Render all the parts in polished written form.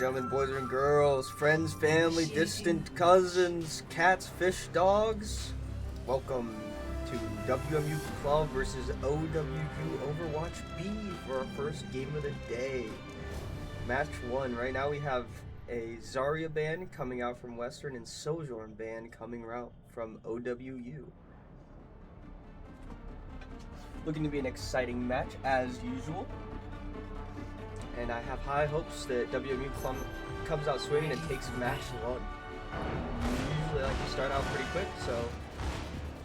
gentlemen, boys and girls, friends, family, distant cousins, cats, fish, dogs. Welcome to WMU Club versus OWU Overwatch B for our first game of the day. Match 1. Right now we have a Zarya band coming out from Western and Sojourn band coming out from OWU. Looking to be an exciting match as usual. And I have high hopes that WMU Club comes out swinging and takes match 1. Usually I like to start out pretty quick, so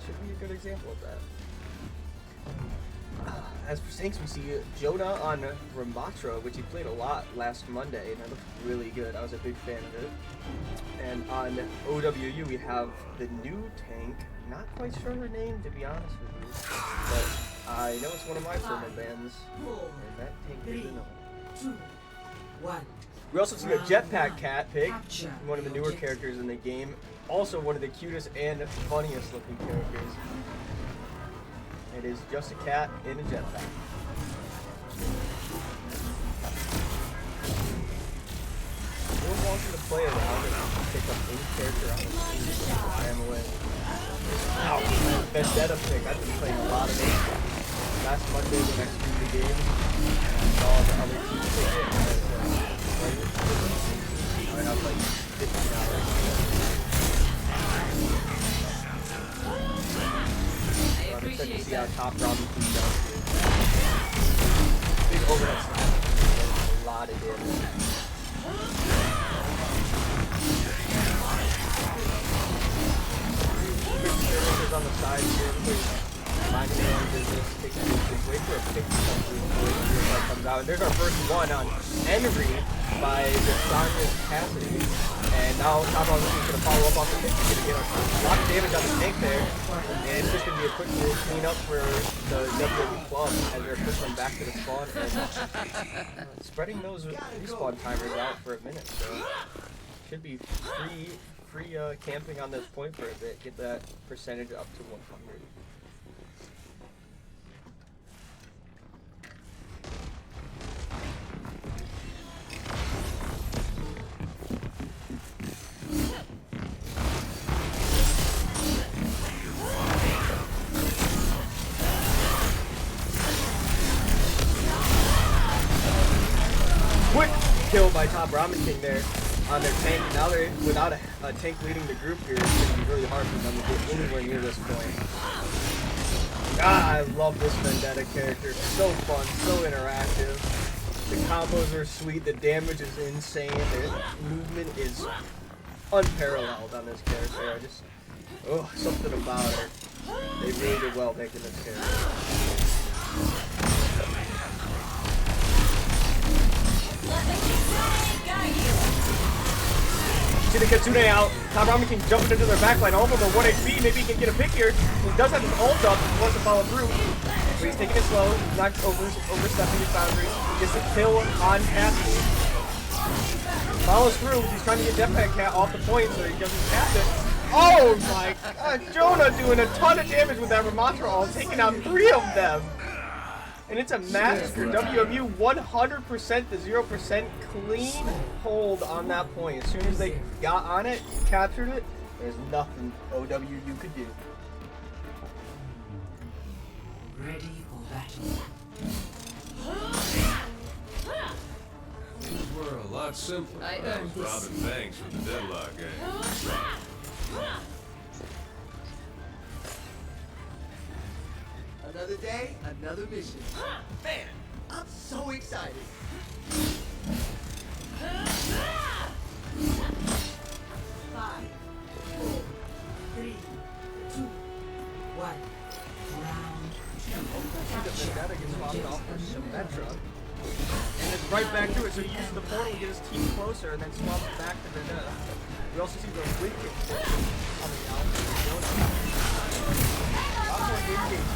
should be a good example of that. As for Saints, we see Jonah on Ramatra, which he played a lot last Monday, and that looked really good. I was a big fan of it. And on OWU, we have the new tank. Not quite sure her name, to be honest with you, but I know it's one of my former bands, and that tank is annoying. 2, 1. We also see a jetpack cat pig, one of the newer characters in the game. Also one of the cutest and funniest looking characters. It is just a cat in a jetpack. Anyone wants you to play around and pick up any character on the screen, I am away. Ow, Vendetta pick. I've been playing a lot of it. Last Monday when I streamed the game, I saw the other team pick it, and I have like 15 hours. I'm excited to see how top Robin can go. Big overhead snap. A lot of damage. On the side here, minding their own business, taking business, wait for a pick to come through before it comes out. And there's our first one on Henry by the Sonya Cassidy. And now Top Rock is going to follow up on the pick. He's going to get a lot of damage on the tank there. And it's just going to be a quick little cleanup for the WMU Club as they're pushing back to the spawn. And spreading those respawn timers out for a minute. So should be free camping on this point for a bit, get that percentage up to 100. Quick kill by Top Ramen King there on their tank. Now they're without a tank leading the group here. It's going to be really hard for them to get anywhere near this point. I love this Vendetta character. So fun, so interactive. The combos are sweet. The damage is insane. The movement is unparalleled on this character. Something about her. They really did well making this character. See the Kitsune out. Top Ramen King jumping into their backline. All of them are 1 HP. Maybe he can get a pick here. He does have his ult up. He wants to follow through. But he's taking it slow. He's not overstepping his boundaries. He gets a kill on Cassidy. Follows through. He's trying to get Jetpack Cat off the point so he doesn't cap it. Oh my god. Jonah doing a ton of damage with that Ramatra ult, taking out 3 of them. And it's a match for WMU, 100% to 0% clean hold on that point. As soon as they got on it, captured it, there's nothing OWU could do. Ready for battle. Things were a lot simpler. I was robbing banks with the Deadlock gang. Another day, another mission. Man, I'm so excited. 5, 4, 3, 2, 1. Round 2. The Vendetta gets popped off for Symmetra. And it's right back to it, so he uses the portal to get his team closer and then swaps it back to Vendetta. We also see the wind kick coming out. A lot more in-game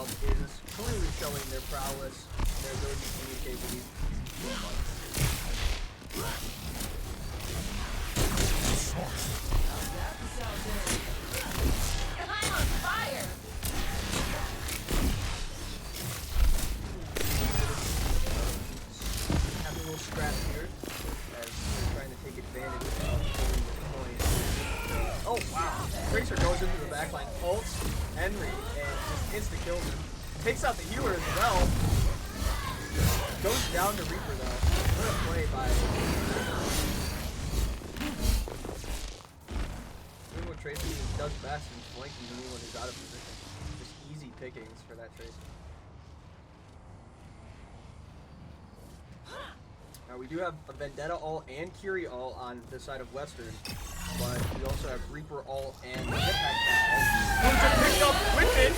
Club is clearly showing their prowess, their ability to communicate with these I'm on fire! having a little scrap here as they're trying to take advantage of pulling the point. Oh wow! Tracer goes into the backline, ults Henry, and just insta-kills him. Takes out the healer as well. Goes down to Reaper though. What a play by... Doing what Tracer does best in flanking anyone who's out of position. Just easy pickings for that Tracer. Now we do have a Vendetta ult and Curie ult on this side of Western, but we also have Reaper ult and Jetpack Cat ult. Who's just picked up with it,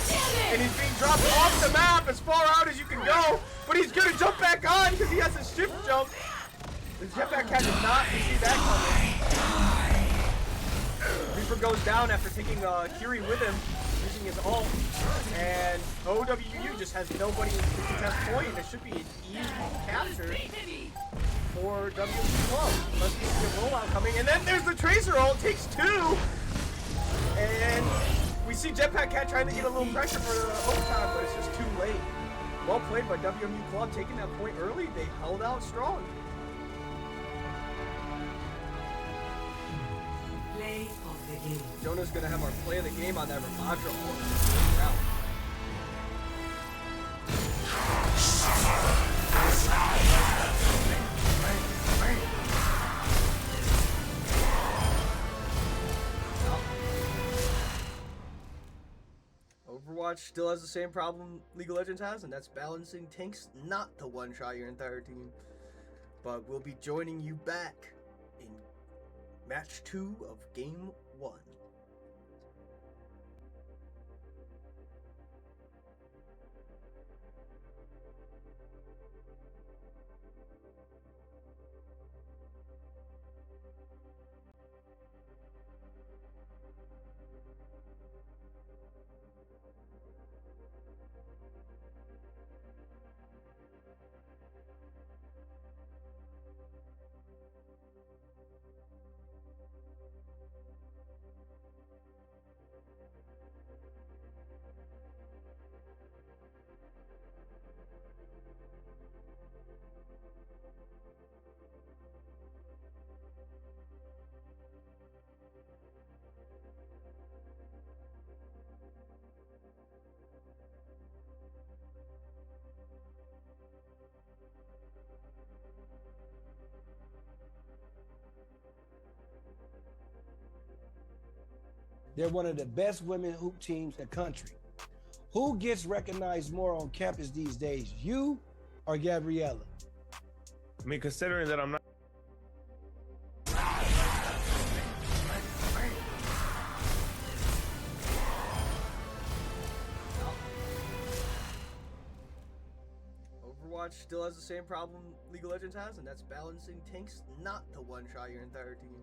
and he's being dropped off the map as far out as you can go, but he's gonna jump back on because he has a shift jump. The Jetpack Cat did not see that coming. Reaper goes down after taking Curie with him, using his ult, and OWU just has nobody to contest point, and it should be an easy capture for WMU Club. Unless we see a rollout coming, and then there's the Tracer ult, takes two, and we see Jetpack Cat trying to get a little pressure for the overtime, but it's just too late. Well played by WMU Club, taking that point early. They held out strong. Play of the game. Jonah's gonna have our play of the game on that Ramadra ult. Round. Overwatch still has the same problem League of Legends has, and that's balancing tanks not to one-shot your entire team. But we'll be joining you back in match 2 of game 1. They're one of the best women hoop teams in the country. Who gets recognized more on campus these days, you or Gabriella? I mean, considering that I'm not. Overwatch still has the same problem League of Legends has, and that's balancing tanks not to one-shot your entire team.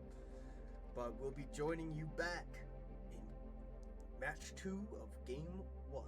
But we'll be joining you back in match 2 of game 1.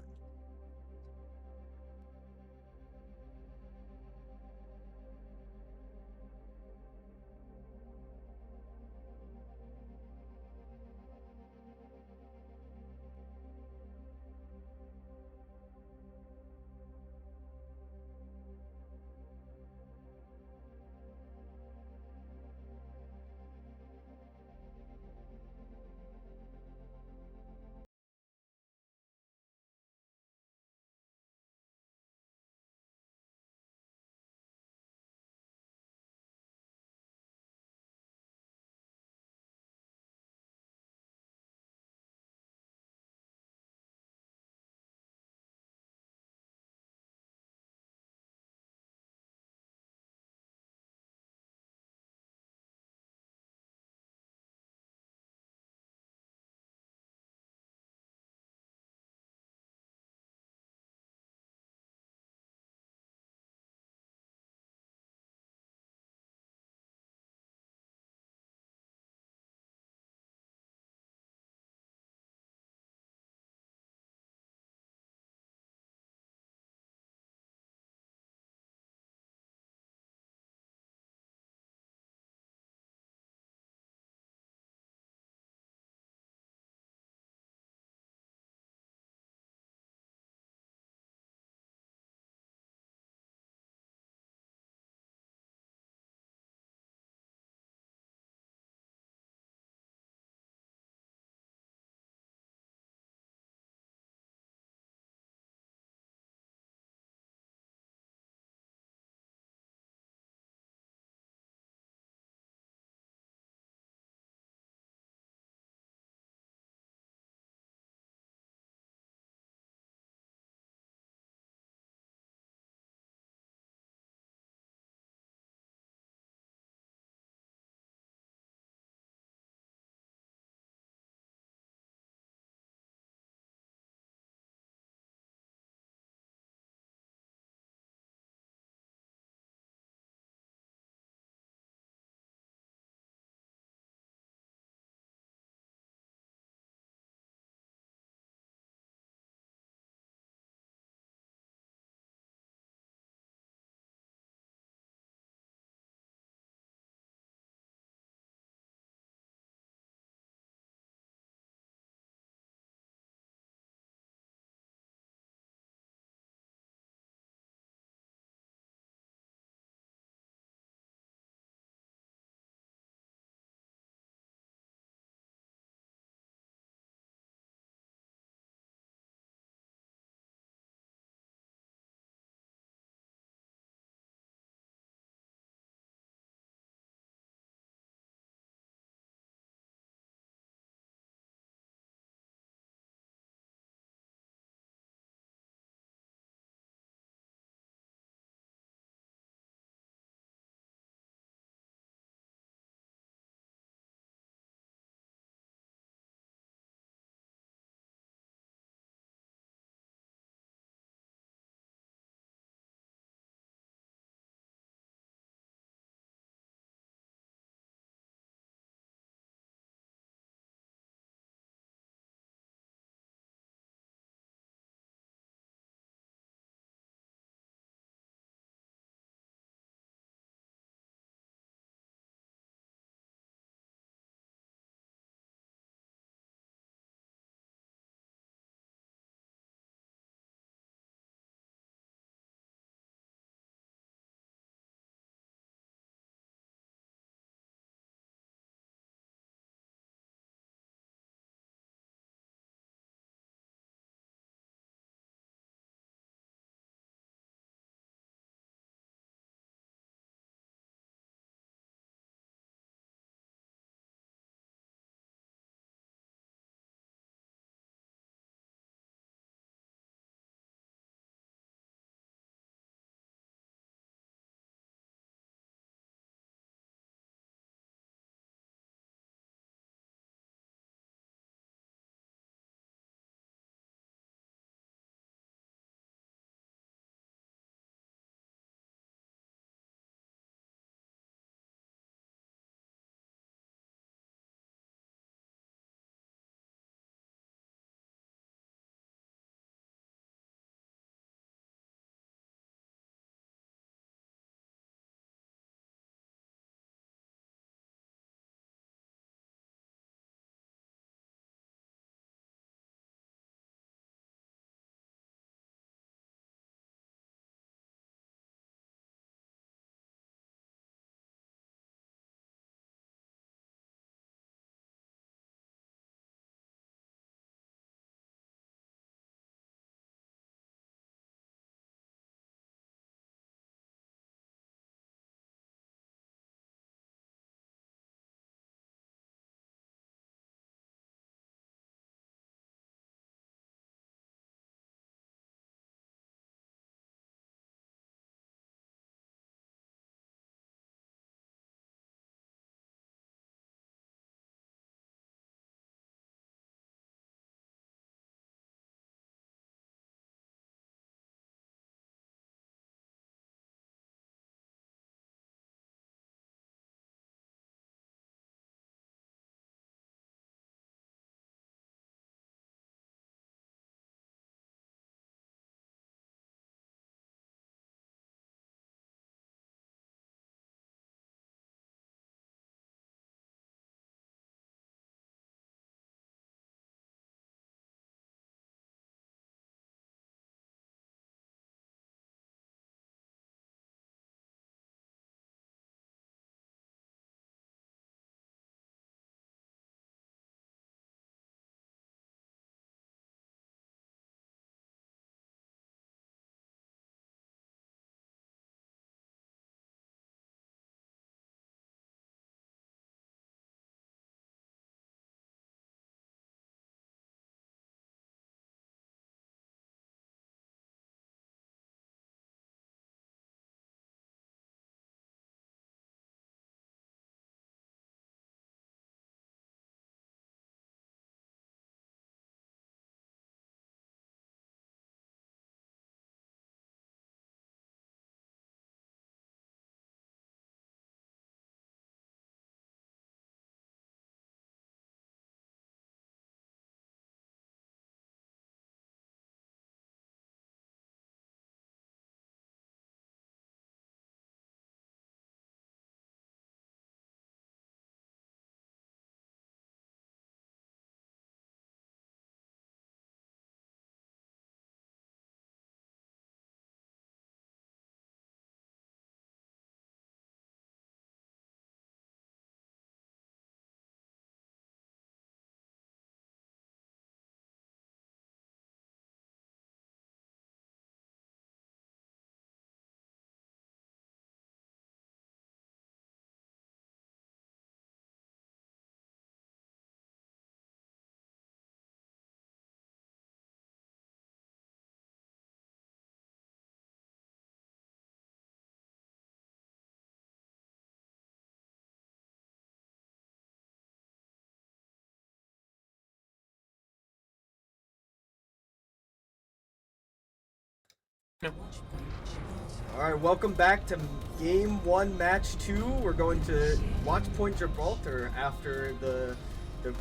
Alright, welcome back to Game 1, Match 2. We're going to watch Point Gibraltar after the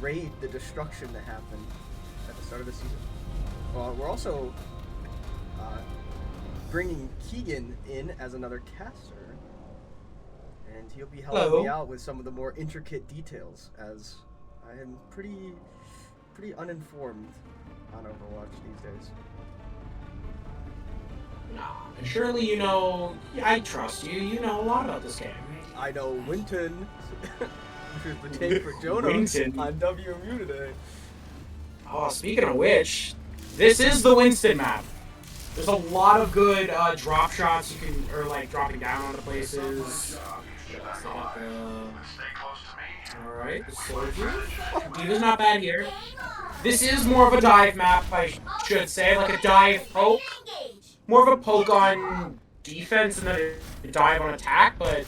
raid, the destruction that happened at the start of the season. Well, we're also bringing Keegan in as another caster, and he'll be helping me out with some of the more intricate details, as I am pretty uninformed on Overwatch these days. Nah, surely you know. I trust you. You know a lot about this game. I know Winton, who's the tank for Jonas on WMU today. Oh, speaking of which, this is the Winston map. There's a lot of good drop shots you can, or like dropping down onto places. Alright, the soldier. D.Va's not bad here. This is more of a dive map, I should say, like a dive poke. More of a poke on defense and then a dive on attack, but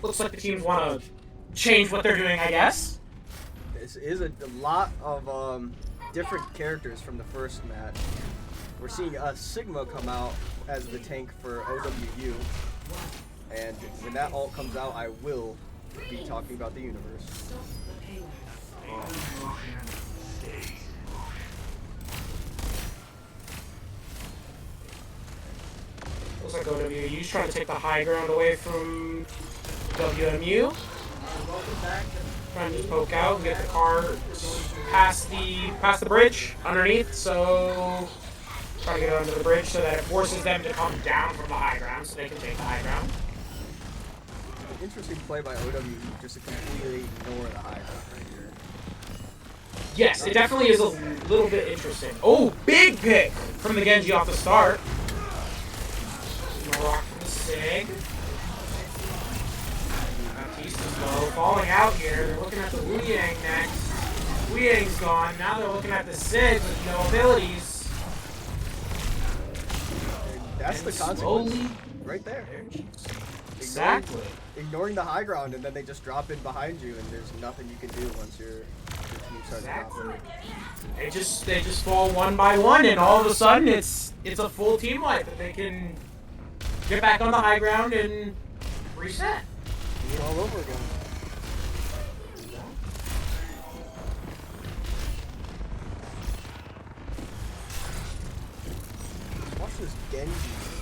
looks like the teams want to change what they're doing, I guess. This is a lot of different characters from the first match. We're seeing Sigma come out as the tank for OWU, and when that ult comes out, I will be talking about the universe. Looks like OWU's trying to take the high ground away from WMU. Trying to just poke out and get the car past the bridge underneath, so trying to get under the bridge so that it forces them to come down from the high ground so they can take the high ground. An interesting play by OWU just to completely ignore the high ground right here. Yes, it definitely is a little bit interesting. Oh, big pick from the Genji off the start. Rock from the Sig. Baptista's low, falling out here. They're looking at the Wu Yang next. Wu Yang's gone. Now they're looking at the Sig with no abilities. That's the consequence right there. Exactly. Ignoring the high ground, and then they just drop in behind you, and there's nothing you can do once your team starts dropping. They just fall one by one, and all of a sudden it's a full team wipe that they can get back on the high ground and reset. Do it all over again. Watch this Genji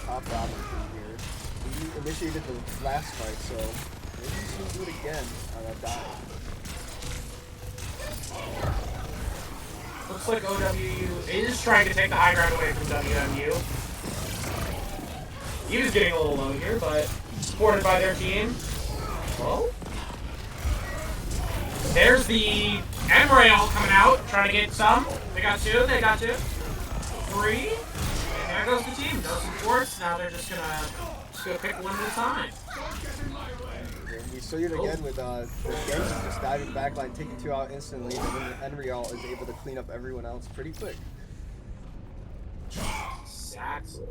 top Robin thing here. He initiated the last fight, so maybe he's gonna do it again on a dive. Looks like OWU is trying to take the high ground away from WMU. He was getting a little low here, but supported by their team. Well, there's the M-Rail coming out, trying to get some. They got two, three. And there goes the team. No supports. Now they're just gonna pick one at a time. We see it again with Genji just diving backline, taking two out instantly, and then Enreal is able to clean up everyone else pretty quick. Exactly.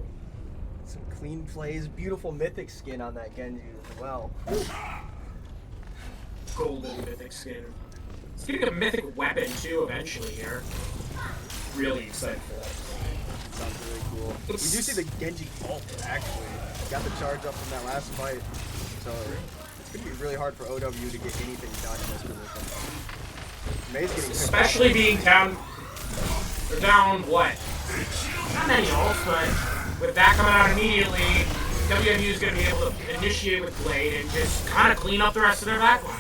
Some clean plays, beautiful mythic skin on that Genji as well. Golden mythic skin. It's getting a mythic weapon too eventually here. Really excited for that. Sounds really cool. We do see the Genji ult actually. Got the charge up from that last fight. So it's gonna be really hard for OW to get anything done in this position. May's getting especially being down. They're down what? Not many ults, but with that coming out immediately, WMU is going to be able to initiate with Blade and just kind of clean up the rest of their backline.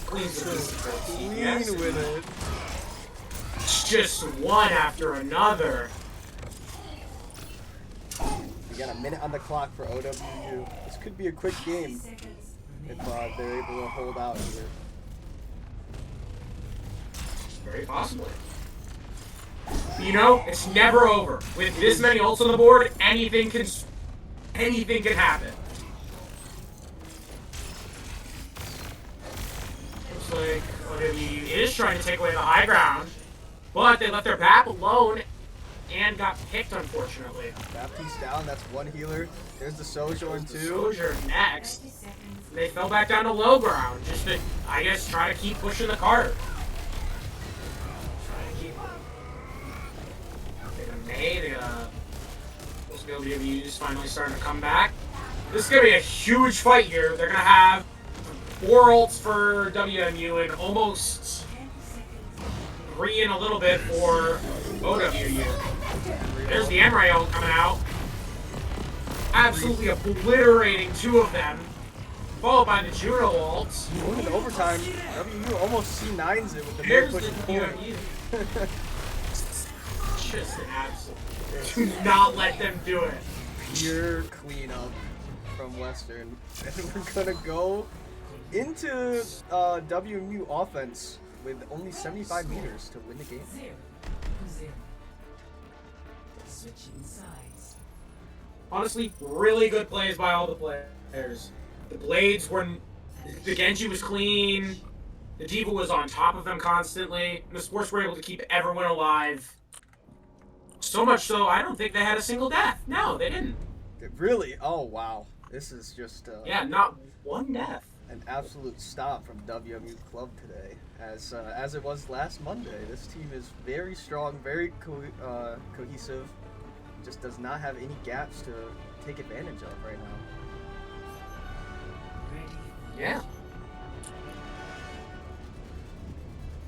Clean with it. It's just one after another. We got a minute on the clock for OWU. This could be a quick game if they're able to hold out here. Very possibly. You know, it's never over. With this many ults on the board, anything can happen. Looks like OWU is trying to take away the high ground, but they left their BAP alone and got picked, unfortunately. Baptiste down, that's one healer. There's the Sojourn too. Sojourn next. They fell back down to low ground, just to, I guess, try to keep pushing the cart. They got a May, they got a Looks like OWU's finally starting to come back. This is going to be a huge fight here. They're going to have 4 ults for WMU and almost 3 and a little bit for OWU. There's the Emray ult coming out. Absolutely obliterating 2 of them. Followed by the Juno ult. Going into overtime, WMU almost C9s it with the mid There's push the forward. WMU. Just an absolute. Do not let them do it. Pure cleanup from Western. And we're gonna go into WMU offense with only 75 meters to win the game. 0-0. Switching sides. Honestly, really good plays by all the players. The blades were. The Genji was clean. The Diva was on top of them constantly. And the Sports were able to keep everyone alive. So much so, I don't think they had a single death. No, they didn't. Really? Oh wow. This is just Yeah, not one death. an absolute stop from WMU Club today. As it was last Monday, this team is very strong, very cohesive. Just does not have any gaps to take advantage of right now. Yeah.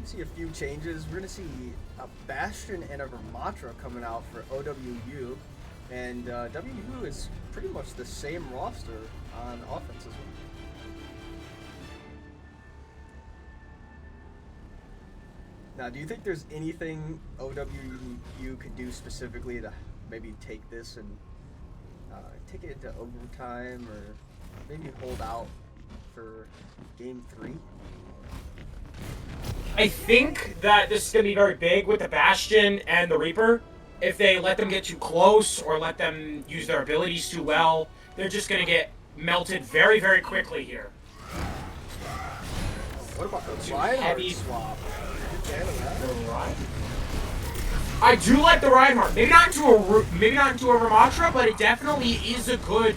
You see a few changes. We're gonna see a Bastion and a Vermatra coming out for OWU, and WU is pretty much the same roster on offense as well. Now, do you think there's anything OWU could do specifically to maybe take this and take it into overtime, or maybe hold out for Game 3? I think that this is going to be very big with the Bastion and the Reaper. If they let them get too close or let them use their abilities too well, they're just going to get melted very, very quickly here. What about the Reinhardt heavy- swap? Big fan of that. I do like the Reinhardt. Maybe not into a Ramatra, but it definitely is a good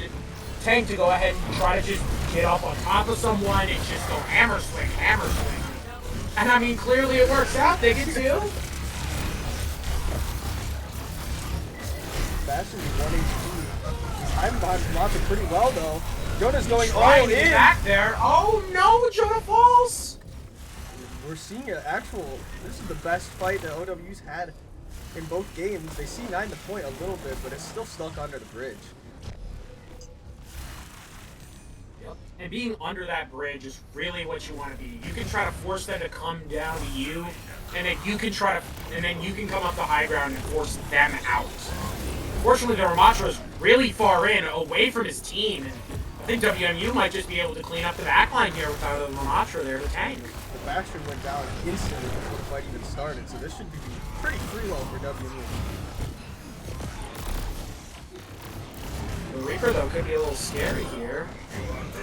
tank to go ahead and try to just get up on top of someone and just go hammer swing, hammer swing. And I mean, clearly it works out. They get 2. Bastion's 1 HP. He's hiding behind Ramatra pretty well, though. Jonah's going all Trying to in. get back there. Oh no, Jonah falls. We're seeing an actual. This is the best fight that OWU's had in both games. They C9 the point a little bit, but it's still stuck under the bridge. And being under that bridge is really what you want to be. You can try to force them to come down to you, and then you can come up the high ground and force them out. Fortunately, the Ramatra is really far in, away from his team, and I think WMU might just be able to clean up the backline here without a Ramatra there to tank. The Bastion went down instantly before the fight even started, so this should be pretty free low for WMU. The Reaper, though, could be a little scary here.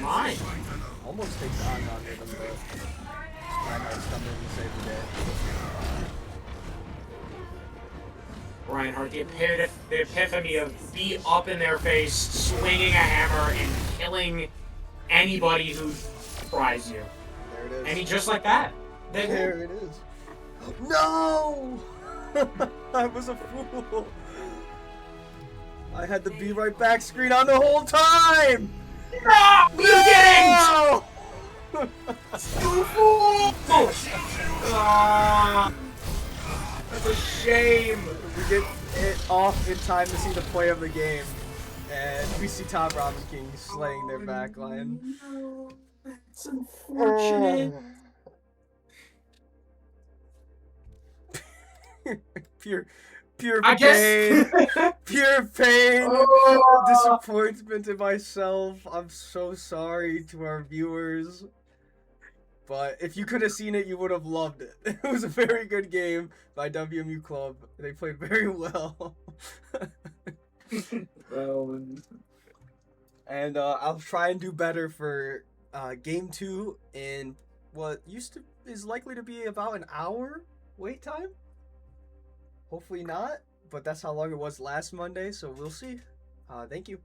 Mine. Almost takes on rhythm, but Reinhardt's coming in to save the day. Reinhardt, the epiphany of be up in their face, swinging a hammer, and killing anybody who tries you. There it is. And he just like that. There it is. No! I was a fool. I had the be right back screen on the whole time! No! You didn't! No! You fool! That's a shame. We get it off in time to see the play of the game. And we see Top Ramen King slaying their backline. No, that's unfortunate. Pure I pain. guess. Pure pain. Oh. Disappointment in myself. I'm so sorry to our viewers. But if you could have seen it, you would have loved it. It was a very good game by WMU Club. They played very well. And I'll try and do better for game 2 in what is likely to be about an hour wait time. Hopefully not, but that's how long it was last Monday, so we'll see. Thank you.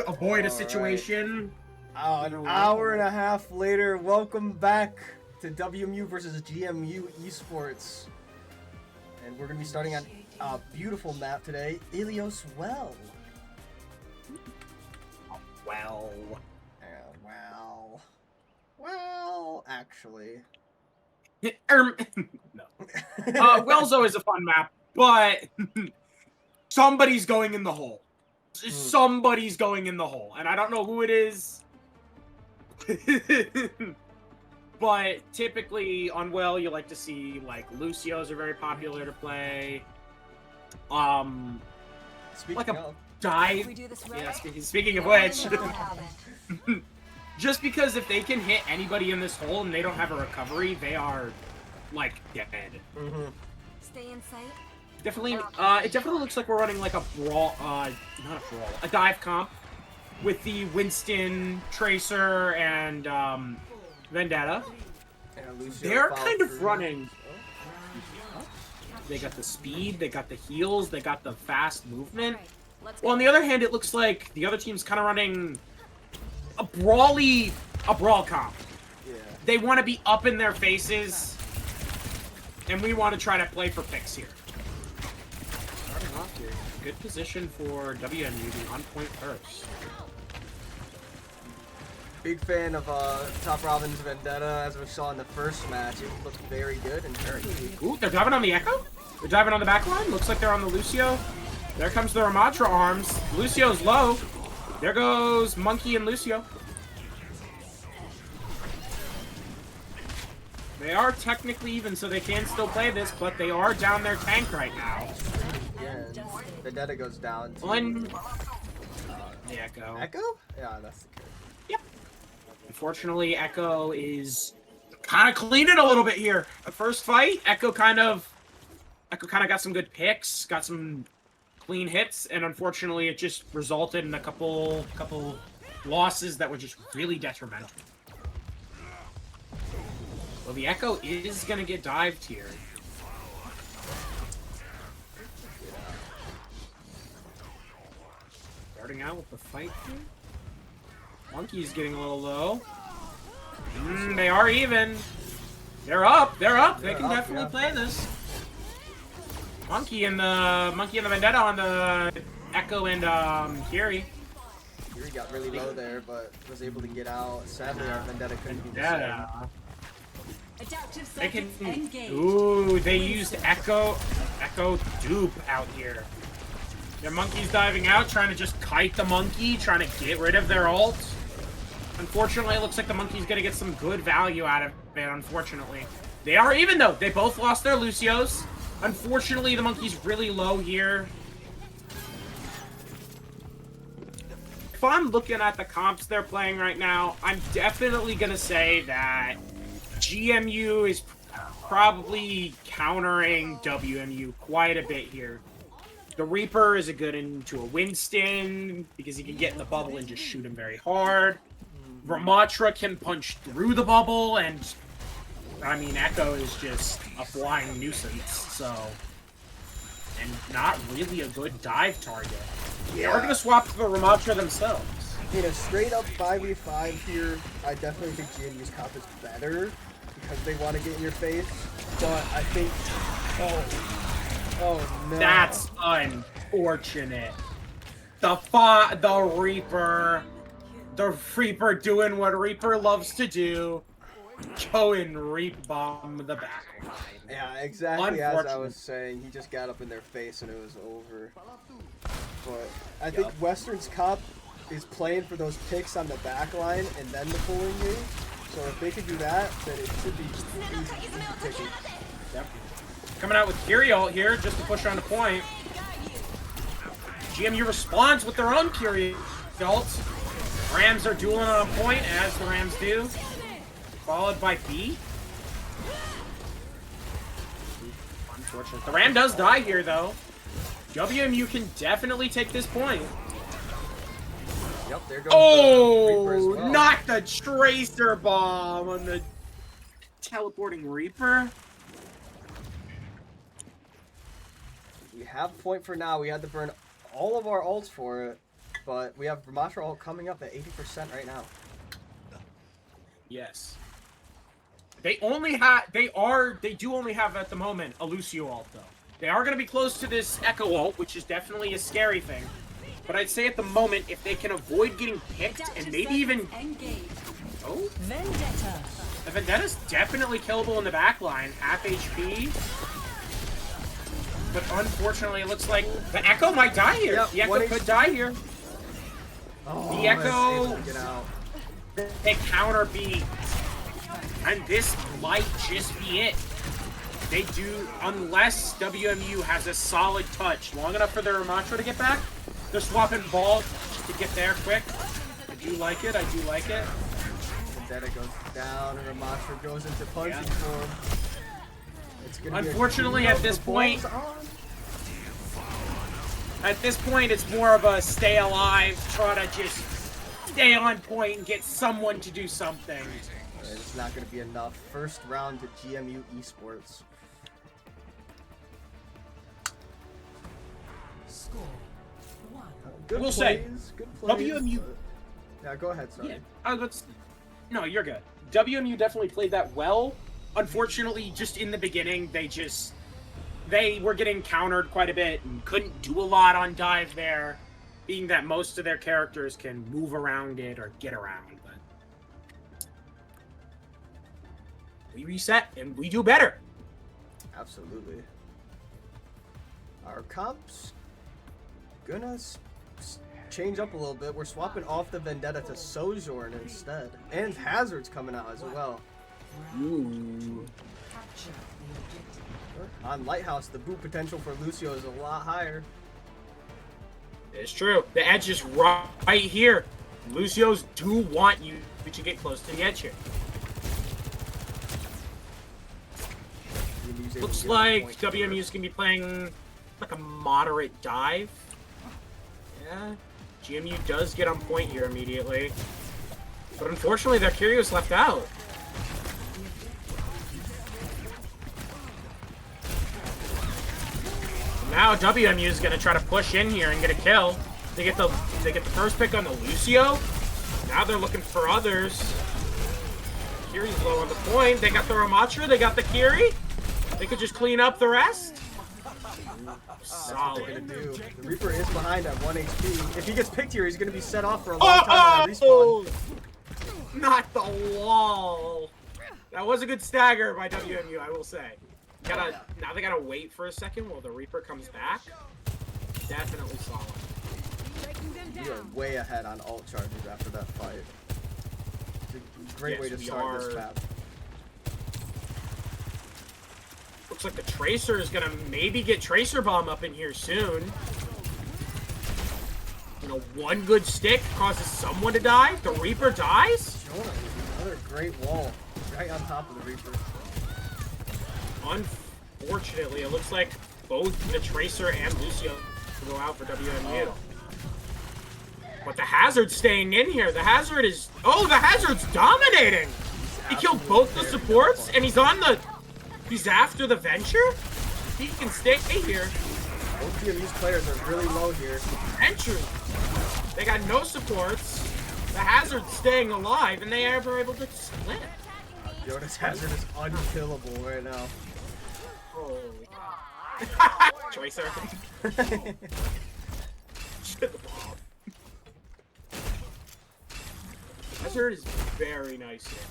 Avoid a situation. An hour and a half later, welcome back to WMU versus GMU Esports. And we're going to be starting on a beautiful map today, Ilios Well. Well. Well, actually. No. Well's always a fun map, but somebody's going in the hole. Somebody's going in the hole, and I don't know who it is. But typically on Well, you like to see like Lucios are very popular to play. Speaking like a of, dive. We do this right. Yeah, speaking of which, just because if they can hit anybody in this hole and they don't have a recovery, they are like dead. Stay in sight. Definitely, it definitely looks like we're running like a brawl, not a brawl, a dive comp with the Winston, Tracer, and Vendetta. and Lucio They're followed kind of through. running. They got the speed, they got the heals, they got the fast movement. Let's Well, on the other hand, it looks like the other team's kind of running a brawl comp. Yeah. They want to be up in their faces, and we want to try to play for picks here. Starting off here, good position for WMU being on point first. Big fan of Top Robin's Vendetta, as we saw in the first match. It looked very good and very good. Ooh, they're diving on the Echo? They're diving on the back line? Looks like they're on the Lucio. There comes the Ramatra arms. Lucio's low. There goes Monkey and Lucio. They are technically even, so they can still play this, but they are down their tank right now. Yeah, and Vendetta goes down to One. The Echo. Echo? Yeah, that's the case. Yep. Unfortunately, Echo is kind of cleaning a little bit here. The first fight, Echo kind of got some good picks, got some clean hits, and unfortunately, it just resulted in a couple losses that were just really detrimental. Well, the Echo is gonna get dived here. Starting out with the fight here. Monkey's getting a little low. They are even. They're up. They're up. They can definitely play this. Monkey and the Vendetta on the Echo and Kiri. Yuri got really low there, but was able to get out. Sadly, our Vendetta couldn't do the Yeah. Adaptive They can. circuits engaged. Ooh, they used Echo dupe out here. Their Monkey's diving out, trying to just kite the Monkey, trying to get rid of their ult. Unfortunately, it looks like the Monkey's gonna get some good value out of it, unfortunately. They are even, though. They both lost their Lucios. Unfortunately, the Monkey's really low here. If I'm looking at the comps they're playing right now, I'm definitely gonna say that GMU is probably countering WMU quite a bit here. The Reaper is a good into a Winston because he can get in the bubble and just shoot him very hard. Ramatra can punch through the bubble, and I mean, Echo is just a flying nuisance, so. And not really a good dive target. They are going to swap to the Ramatra themselves. In a straight up 5v5 here, I definitely think GMU's comp is better because they want to get in your face. But I think, oh no. That's unfortunate. The Reaper doing what Reaper loves to do. Go and Reap bomb the back line. Yeah, exactly as I was saying. He just got up in their face and it was over. But I think Western's comp is playing for those picks on the back line and then the pulling game. So if they can do that, then it should be easy picking. Yep. Coming out with Kiri ult here just to push on the point. GMU responds with their own Kiri ult. Rams are dueling on a point, as the Rams do. Followed by B. Unfortunate. The Ram does die here, though. WMU can definitely take this point. Yep, there goes the Reaper as Oh, well. not the Tracer bomb on the teleporting Reaper. We have point for now. We had to burn all of our ults for it, but we have Ramatra ult coming up at 80% right now. Yes. They do only have at the moment a Lucio ult though. They are going to be close to this Echo ult, which is definitely a scary thing. But I'd say at the moment, if they can avoid getting picked and maybe even... Oh? Vendetta. The Vendetta's definitely killable in the back line. Half HP. But unfortunately, it looks like the Echo might die here. Yep, the Echo could die here. Oh, The Echo... Get out. They counter B. And this might just be it. They do, unless WMU has a solid touch long enough for their Ramatra to get back. They're swapping balls just to get there quick. I do like it. I do like it. Vendetta goes down, and Ramatra goes into punching form. It's gonna Unfortunately, at this point, it's more of a stay alive, try to just stay on point and get someone to do something. It's not going to be enough. First round to GMU Esports. Score 1. Good We'll plays, say, good plays. WMU... Yeah, go ahead, sorry. Yeah, no, you're good. WMU definitely played that well. Unfortunately, just in the beginning, they were getting countered quite a bit and couldn't do a lot on dive there, being that most of their characters can move around it or get around. But we reset and we do better. Absolutely. Our comps gonna change up a little bit. We're swapping off the Vendetta to Sojourn instead. And Hazard's coming out as well. Ooh. On Lighthouse, the boot potential for Lucio is a lot higher. It's true. The edge is right here. Lucios do want you to get close to the edge here. Looks like WMU's gonna be playing like a moderate dive. Yeah. GMU does get on point here immediately. But unfortunately, their Curious left out. Now WMU is gonna try to push in here and get a kill. They get the first pick on the Lucio. Now they're looking for others. Kiri's low on the point. They got the Ramatra, they got the Kiri. They could just clean up the rest. Solid. Gonna do. The Reaper is behind at 1 HP. If he gets picked here, he's gonna be set off for a long time on a respawn. Not the wall. That was a good stagger by WMU, I will say. Now they gotta wait for a second while the Reaper comes back. Definitely solid. We are way ahead on ult charges after that fight. It's a great way to start this map. Looks like the Tracer is gonna maybe get Tracer Bomb up in here soon. You know, one good stick causes someone to die. The Reaper dies. Jonah, another great wall right on top of the Reaper. Unfortunately, it looks like both the Tracer and Lucio go out for WMU. But the Hazard's staying in here. The Hazard is... Oh, the Hazard's dominating! He killed both the supports, and he's on the... He's after the Venture? He can stay here. Both of these players are really low here. Venture! They got no supports. The Hazard's staying alive, and they are able to split. Jonas Hazard is unkillable right now. Holy. Tracer. Shit the bomb. Hazard is very nice here.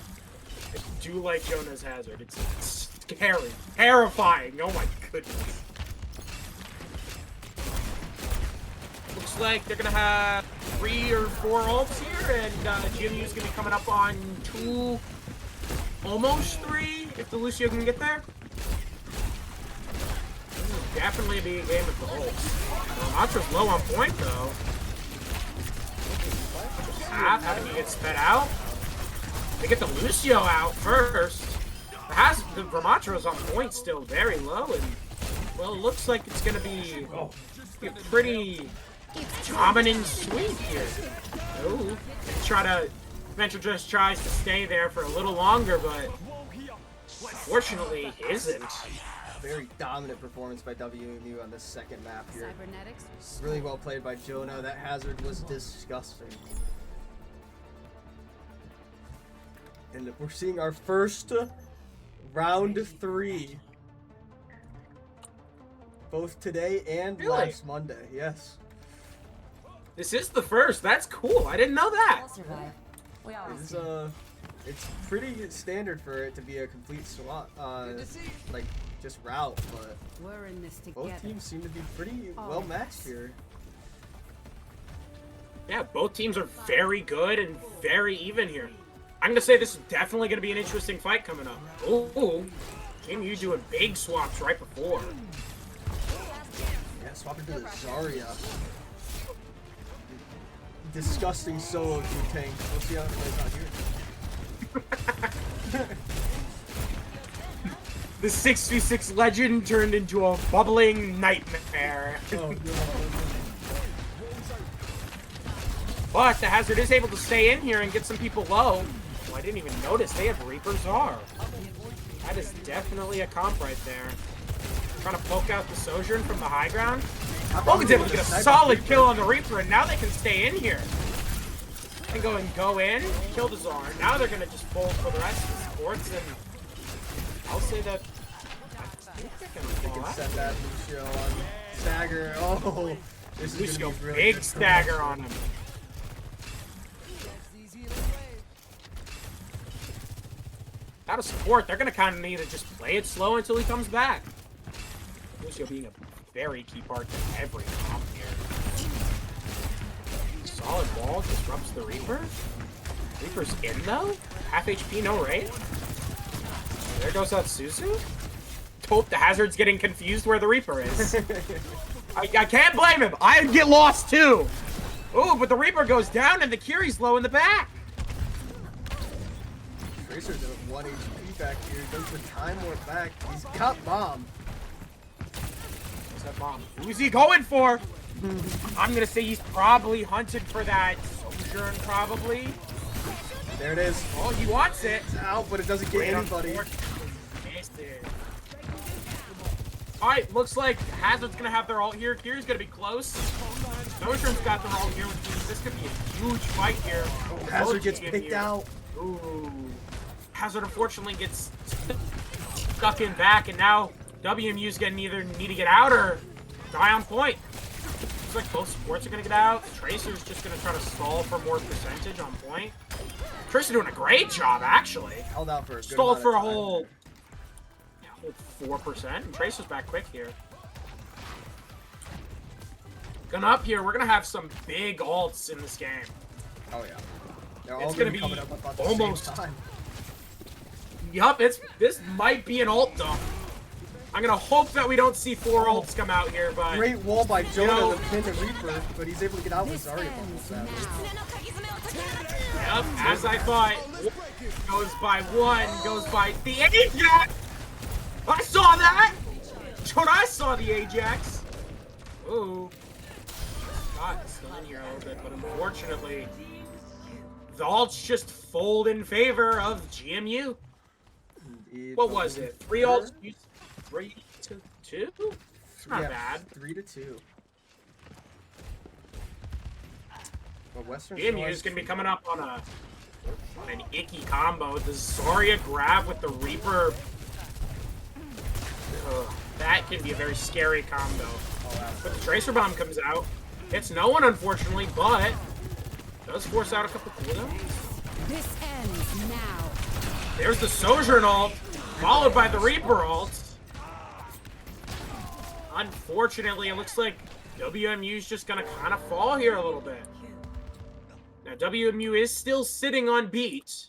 I do like Jonah's Hazard. It's scary. Terrifying. Oh my goodness. Looks like they're gonna have 3 or 4 ults here, and GMU's gonna be coming up on 2, almost 3, if the Lucio can get there. This is definitely a big game with the ults. Ramatra's low on point though. Half having to get sped out. They get the Lucio out first. The Ramatra's on point still very low, and well, it looks like it's gonna be a pretty dominant sweep here. Oh, Venture just tries to stay there for a little longer, but unfortunately isn't. very dominant performance by WMU on this second map here. Cybernetics. Really well played by Jonah. That hazard was disgusting. And we're seeing our first round 3. Both today and Really? last Monday, yes. This is the first. That's cool. I didn't know that. I'll survive. We all It's it's pretty standard for it to be a complete SWAT, like just route, but We're in this together. both teams seem to be pretty well matched here. Yeah, both teams are very good and very even here. I'm gonna say this is definitely gonna be an interesting fight coming up. Ooh, WMU doing big swaps right before. Yeah, swap into the Zarya. Disgusting solo to tank. We'll see how it plays out here. The 6v6 legend turned into a bubbling nightmare. Oh, no. But the hazard is able to stay in here and get some people low. Oh, I didn't even notice they have Reaper Czar. That is definitely a comp right there. Trying to poke out the Sojourn from the high ground. Logan's able to get a solid kill on the Reaper, and now they can stay in here. And go in, kill the Czar. Now they're gonna just fold for the rest of the supports, and I'll say that I think they're gonna They fall can out. set that Lucio on stagger. Oh, this is Lucio, gonna be really big good. stagger on him. Out of support, they're gonna kind of need to just play it slow until he comes back. Lucio being a very key part to every comp here. Solid wall disrupts the Reaper. Reaper's in though? Half HP, no raid? There goes that Suzu. Hope the hazard's getting confused where the Reaper is. I can't blame him. I'd get lost too. Ooh, but the Reaper goes down and the Kiri's low in the back. Tracer's at 1 HP back here. Goes the Time Warp back. He's got bomb. What's that bomb? Who's he going for? I'm gonna say he's probably hunted for that Sojourn, probably. There it is. Oh, he wants it. It's out, but it doesn't get anybody. Alright, looks like Hazard's gonna have their ult here. Kiri's gonna be close. Sojourn's got their ult here, which means this could be a huge fight here. Hazard gets picked out. Ooh. Hazard unfortunately gets stuck in back, and now WMU's gonna either need to get out or die on point. Looks like both supports are gonna get out. Tracer's just gonna try to stall for more percentage on point. Tracer doing a great job, actually. Held out for a good Stalled amount for of a time. whole 4%, and Tracer's back quick here. Gonna up here, we're gonna have some big ults in this game. Oh yeah. They're all It's gonna gonna be be coming up about the almost- same time. Yup, this might be an ult dump. I'm gonna hope that we don't see 4 ults come out here, but Great wall by Jonah know- to pin the Reaper, but he's able to get out with This Zarya. ends Bubble now. yep, as I thought, goes by 1, goes by the Ajax. I saw that. Jonah, I saw the Ajax. Ooh, Scott's still in here a little bit, but unfortunately, the ults just fold in favor of GMU. Indeed, What but was we- it? 3 ults? 3 to 2? It's not Yeah, bad. 3-2. But Western GMU is going to be coming up on an icky combo. The Zarya grab with the Reaper. Ugh, that can be a very scary combo. But the Tracer Bomb comes out. Hits no one, unfortunately, but does force out a couple cooldowns. This ends now. There's the Sojourn ult, followed by the Reaper ult. Unfortunately, it looks like WMU's just going to kind of fall here a little bit. Now, WMU is still sitting on beat,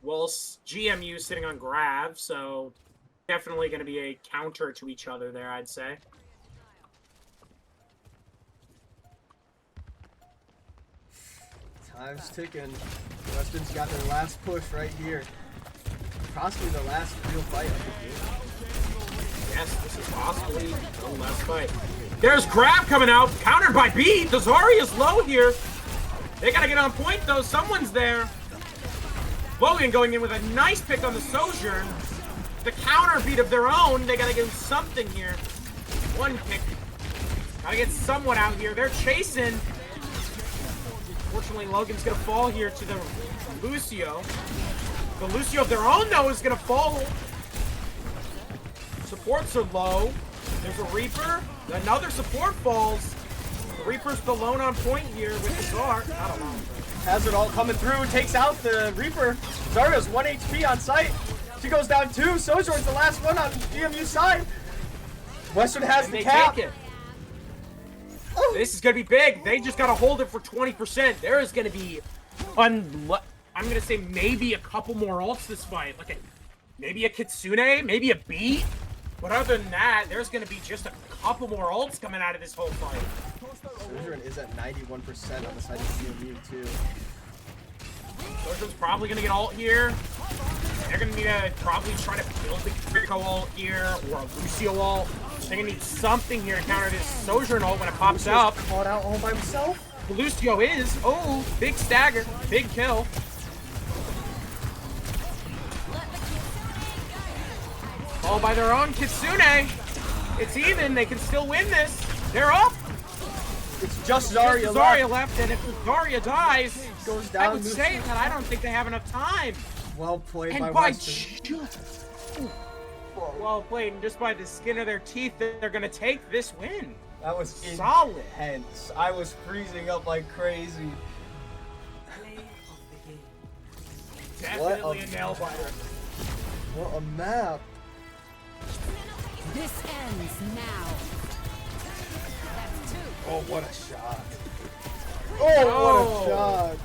whilst GMU is sitting on grab, so definitely going to be a counter to each other there, I'd say. Time's ticking. Weston's got their last push right here. Possibly the last real fight of the game. Yes, this is possibly the last fight. There's grab coming out, countered by B. The Zarya's low here. They gotta get on point though. Someone's there. Logan going in with a nice pick on the Sojourn. the counter beat of their own. They gotta do something here. One kick. Gotta get someone out here. They're chasing. Fortunately, Logan's gonna fall here to the Lucio. The Lucio of their own, though, is gonna fall. Supports are low. There's a Reaper. Another support falls. The Reaper's the lone on point here with the Czar. I don't know. Hazard all coming through, takes out the Reaper. Zarya's 1 HP on site. She goes down 2. Sojourn's the last one on WMU's side. Western has And the they cap. take it. This is gonna be big. They just gotta hold it for 20%. There is gonna be, I'm gonna say maybe a couple more ults this fight. Like maybe a Kitsune, maybe a beat. But other than that, there's gonna be just a couple more ults coming out of this whole fight. Sojourn is at 91% on the side of WMU too. Sojourn's probably gonna get ult here. They're gonna need to probably try to build the Kiriko ult here or a Lucio ult. They're gonna need something here to counter this Sojourn ult when it pops up. Caught out all by himself. The Lucio is, oh, big stagger, big kill. All by their own Kitsune. It's even, they can still win this. They're up. It's just Zarya Just left. Zarya left, and if Zarya dies, Goes I down. would say that I don't think they have enough time. Well played And by by Western. well played, and just by the skin of their teeth, they're gonna take this win. That was Solid. intense. I was freezing up like crazy. Definitely a nail biter. What a map. This ends now. That's 2. Oh, what a shot. Oh, what a shot.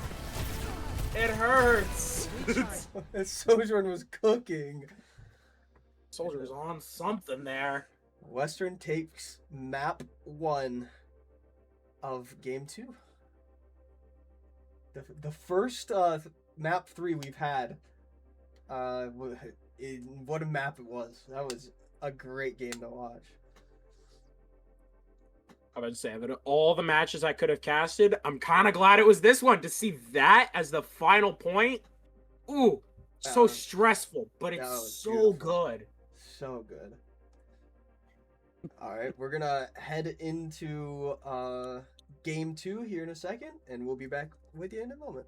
It hurts. Sojourn was cooking. Soldier's on something there. Western takes map 1 of game 2. The first map 3 we've had. What a map it was. That was a great game to watch. I would say that all the matches I could have casted, I'm kind of glad it was this one to see that as the final point. Ooh, so stressful, but it's so beautiful. good. So good. All right, we're gonna head into game 2 here in a second, and we'll be back with you in a moment.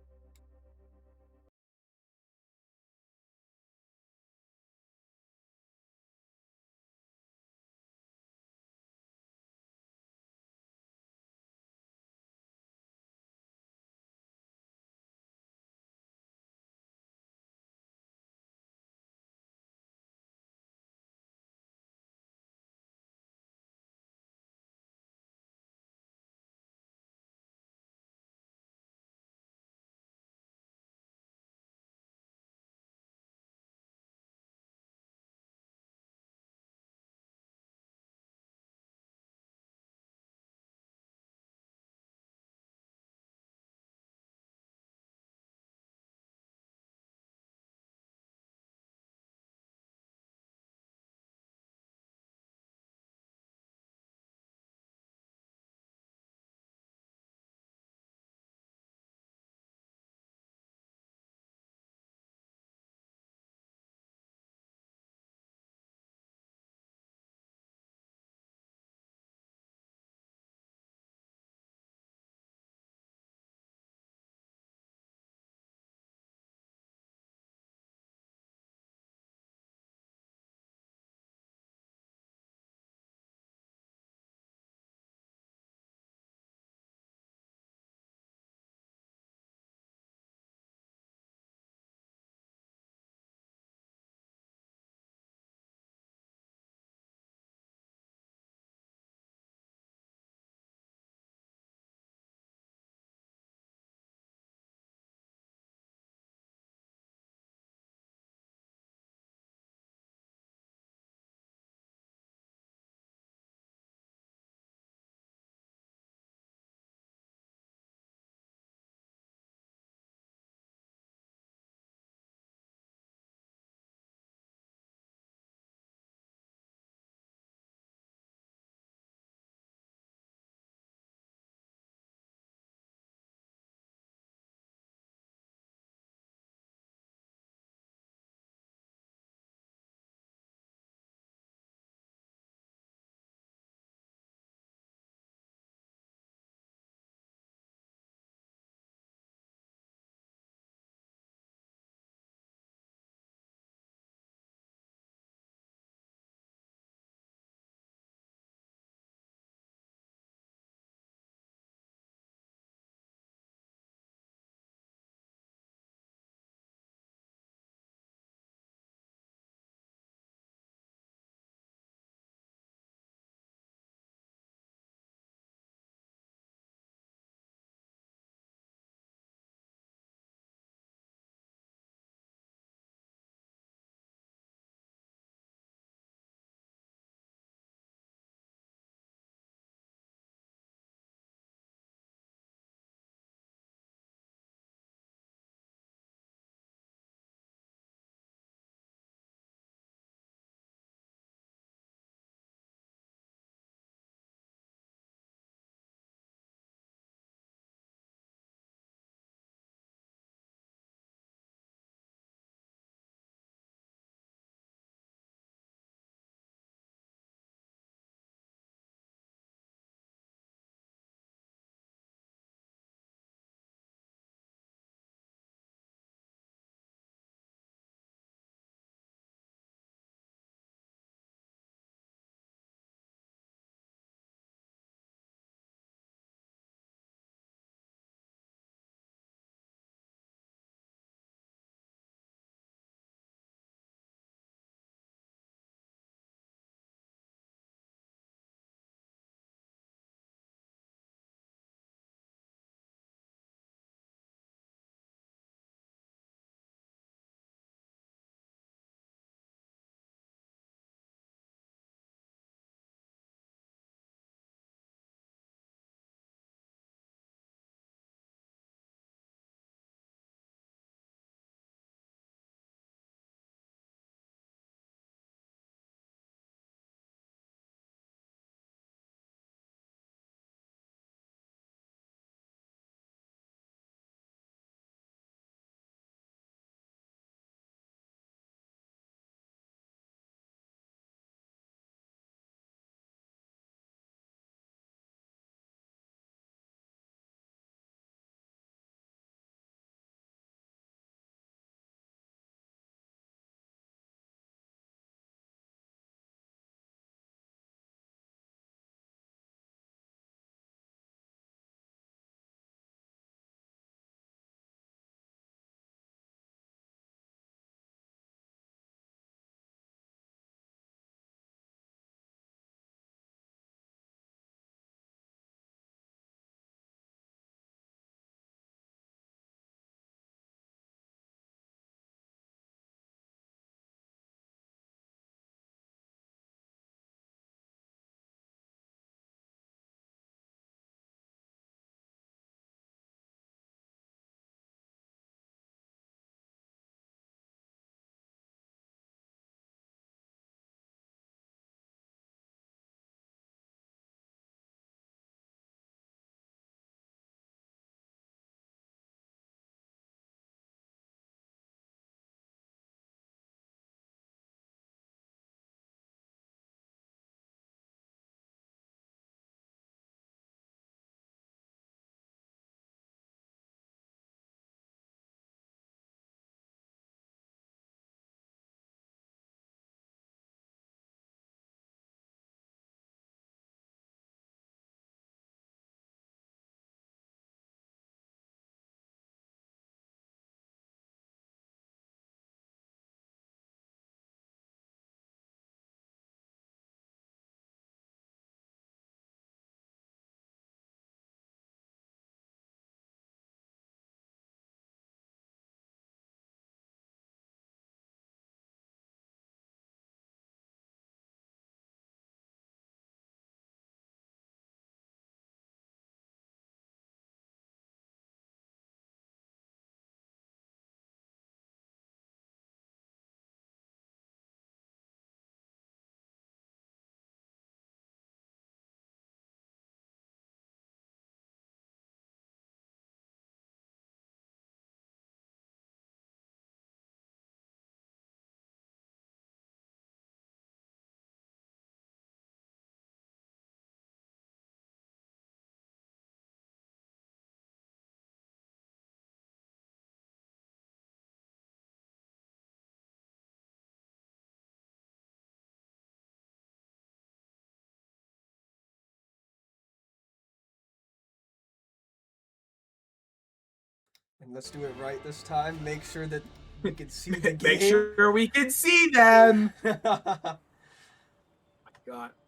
And let's do it right this time. Make sure that we can see the game. Make sure we can see them. God,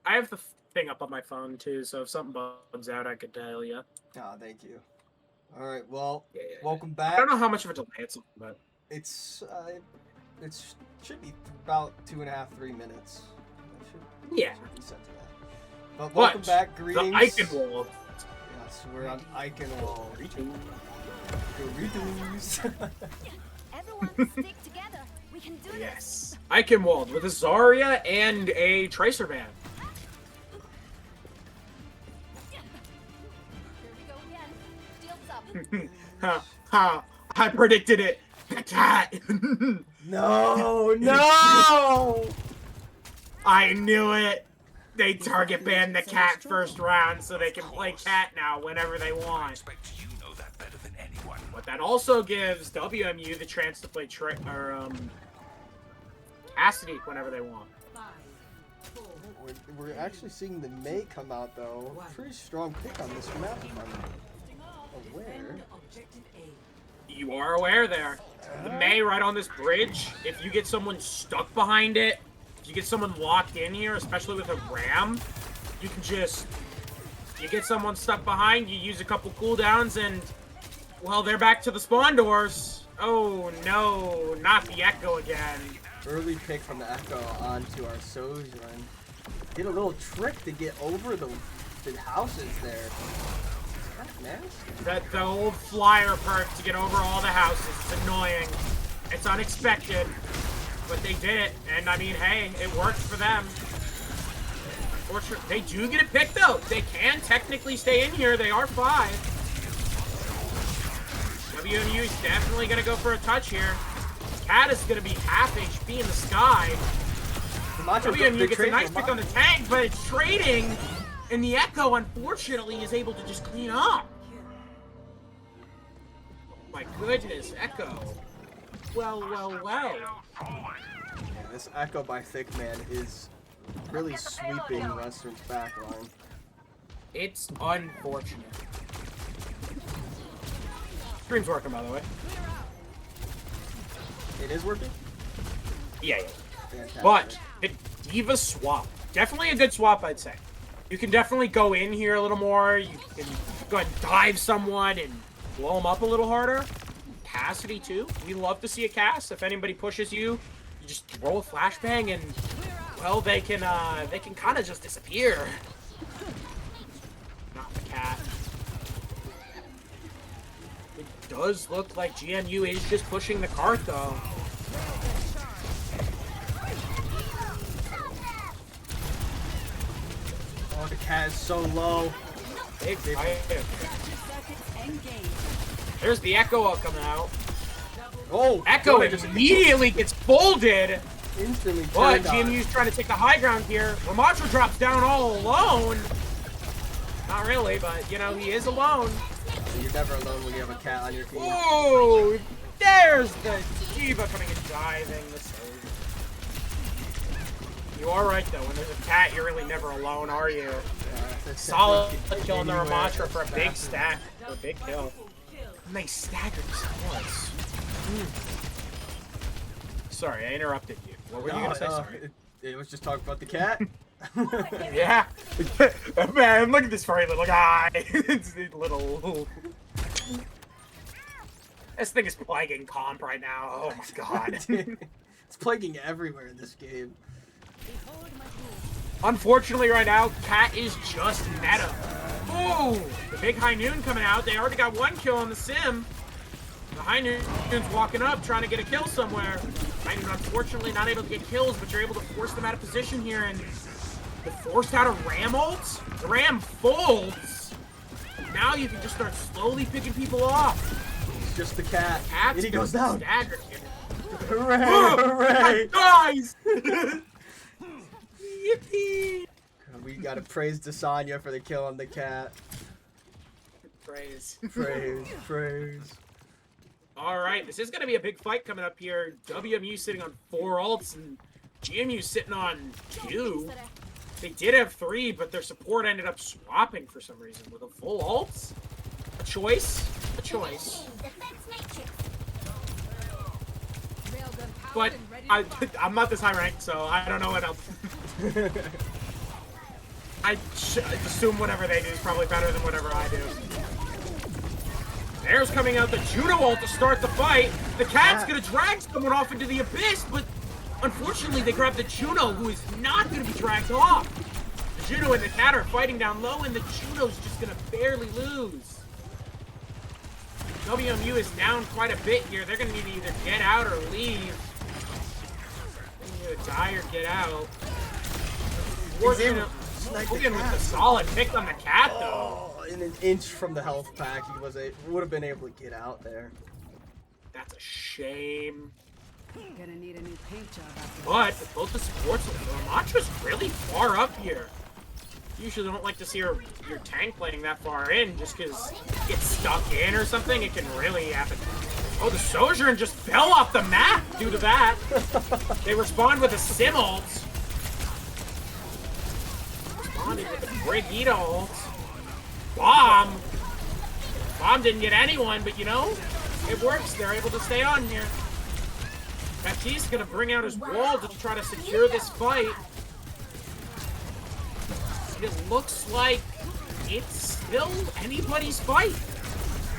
I have the thing up on my phone too, so if something bugs out, I could tell you. Ah, thank you. All right, well, Yeah. welcome I back. don't know how much of a delay it's on, but It's should be about 2.5, 3 minutes. yeah. Should be set to that. But welcome back, The greetings. icon wall. Yes, we're on Icon. Doritos. Everyone stick together. We can do this. Yes. Eichenwald with a Zarya and a Tracer Band. Here we go again. Shields up. Ha! I predicted it. The cat. No, no! I knew it. They target ban the cat first round so they can play cat now whenever they want. You know that better than anyone. But that also gives WMU the chance to play Cassidy whenever they want. We're actually seeing the May come out though. Pretty strong pick on this map if I'm aware. You are aware there. The May right on this bridge, if you get someone stuck behind it, if you get someone locked in here, especially with a ram, you can just, you get someone stuck behind, you use a couple cooldowns, and, well, they're back to the spawn doors. Oh, no, not the Echo again. Early pick from the Echo onto our Sojourn. Did a little trick to get over the houses there. Nasty. The old flyer perk to get over all the houses. It's annoying. It's unexpected. But they did it. And I mean, hey, it worked for them. Unfortunately, they do get a pick though. They can technically stay in here. They are 5. WMU is definitely going to go for a touch here. Cat is going to be half HP in the sky. WMU gets a nice pick on the tank, but it's trading. And the Echo, unfortunately, is able to just clean up. My goodness, Echo. Well. Yeah, this Echo by Thickman is really sweeping Western's backline. It's unfortunate. Stream's working, by the way. It is working? Yeah. Fantastic. But the Diva swap. Definitely a good swap, I'd say. You can definitely go in here a little more. You can go ahead and dive someone and blow them up a little harder. Cassidy, too. We love to see a cast. If anybody pushes you, you just throw a flashbang and, well, they can kind of just disappear. Not the cat. It does look like GMU is just pushing the cart, though. Oh, the cat is so low. Big fight. There's the Echo coming out. Oh, Echo good, just immediately gets folded. instantly But turned on. GMU's trying to take the high ground here. Ramatra drops down all alone. Not really, but, you know, he is alone. You're never alone when you have a cat on your team. Whoa! There's the Diva coming and diving. You are right, though. When there's a cat, you're really never alone, are you? Solid kill on the Ramatra for a big stack. For a big kill. And they staggered once. Sorry, I interrupted you. What were you going to say? Sorry. It was just talking about the cat. Yeah. Man, look at this furry little guy. It's little. This thing is plaguing comp right now. Oh my god. It's plaguing everywhere in this game. Unfortunately, right now, Cat is just meta. Ooh, the big High Noon coming out. They already got 1 kill on the sim. The High Noon's walking up, trying to get a kill somewhere. High Noon, unfortunately, not able to get kills, but you're able to force them out of position here. And the forced out a Ram ult. The Ram folds. Now you can just start slowly picking people off. It's just the cat. Cat's And he goes down. Staggered. Hooray! Oh, Hooray! guys! Yippee! We gotta praise Desanya for the kill on the cat. Praise. Praise. Alright, this is going to be a big fight coming up here. WMU sitting on 4 ults and GMU sitting on 2. They did have 3, but their support ended up swapping for some reason with a full ult. A choice. a choice. Defense matrix. But I'm not this high ranked, so I don't know what else. I assume whatever they do is probably better than whatever I do. There's coming out the Judo ult to start the fight. The Cat's gonna drag someone off into the abyss, but unfortunately they grab the Juno, who is not gonna be dragged off. The Juno and the Cat are fighting down low, and the Juno's just gonna barely lose. WMU is down quite a bit here. They're gonna need to either get out or leave. They're gonna die or get out. Hogan with the solid pick on the Cat, though. Oh, in an inch from the health pack, he would have been able to get out there. That's a shame. Gonna need a new paint job after But with both the supports, Ramatra's really far up here. Usually don't like to see your tank playing that far in, just because it's stuck in or something. It can really happen. Oh, the Sojourn just fell off the map due to that. They respond with a Sim ult. Responded with a Brigitte ult. Bomb. Bomb didn't get anyone, but you know, it works. They're able to stay on here. Baptiste's gonna bring out his wall to try to secure this fight. It looks like it's still anybody's fight.